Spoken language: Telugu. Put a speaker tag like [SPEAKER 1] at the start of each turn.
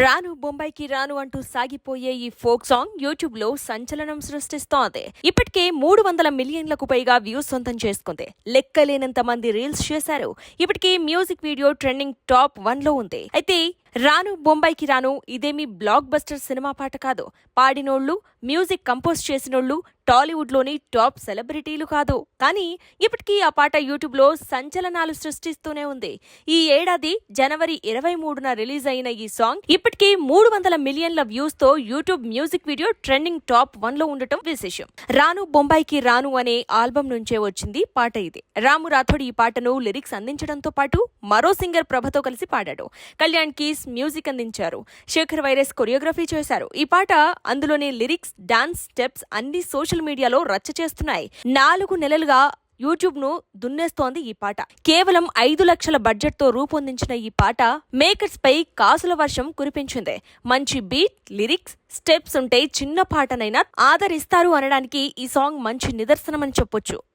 [SPEAKER 1] రాను బొంబాయికి రాను అంటూ సాగిపోయే ఈ ఫోక్ సాంగ్ యూట్యూబ్ లో సంచలనం సృష్టిస్తోంది. ఇప్పటికే 300 మిలియన్లకు పైగా వ్యూస్ సొంతం చేసుకుంది. లెక్కలేనంత మంది రీల్స్ చేశారు. ఇప్పటికే మ్యూజిక్ వీడియో ట్రెండింగ్ టాప్ 1 లో ఉంది. అయితే రాను బొంబాయికి రాను ఇదేమీ బ్లాక్ బస్టర్ సినిమా పాట కాదు. పాడినోళ్లు, మ్యూజిక్ కంపోజ్ చేసినోళ్లు టాలీవుడ్ లోని టాప్ సెలబ్రిటీలు కాదు. కానీ ఇప్పటికీ ఆ పాట యూట్యూబ్ లో సంచలనాలు సృష్టిస్తూనే ఉంది. ఈ ఏడాది జనవరి 23న రిలీజ్ అయిన ఈ సాంగ్ ఇప్పటికీ 300 మిలియన్ల వ్యూస్ తో YouTube music video trending top 1 లో ఉండటం విశేషం. రాను బొంబాయికి రాను అనే ఆల్బం నుంచే వచ్చింది పాట ఇది. రాము రాథోడ్ ఈ పాటను లిరిక్స్ అందించడంతో పాటు మరో సింగర్ ప్రభతో కలిసి పాడాడు. కళ్యాణ్ కీస్ మ్యూజిక్ అందించారు. శేఖర్ వైరస్ కొరియోగ్రఫీ చేశారు. ఈ పాట అందులోని లిరిక్స్, డాన్స్ స్టెప్స్ అన్ని సోషల్ మీడియాలో రచ్చ చేస్తున్నాయి. 4 నెలలుగా యూట్యూబ్ ను దున్నేస్తోంది ఈ పాట. కేవలం 5 లక్షల బడ్జెట్ తో రూపొందించిన ఈ పాట మేకర్స్ పై కాసుల వర్షం కురిపించింది. మంచి బీట్, లిరిక్స్, స్టెప్స్ ఉంటే చిన్న పాటనైనా ఆదరిస్తారు అనడానికి ఈ సాంగ్ మంచి నిదర్శనమని చెప్పొచ్చు.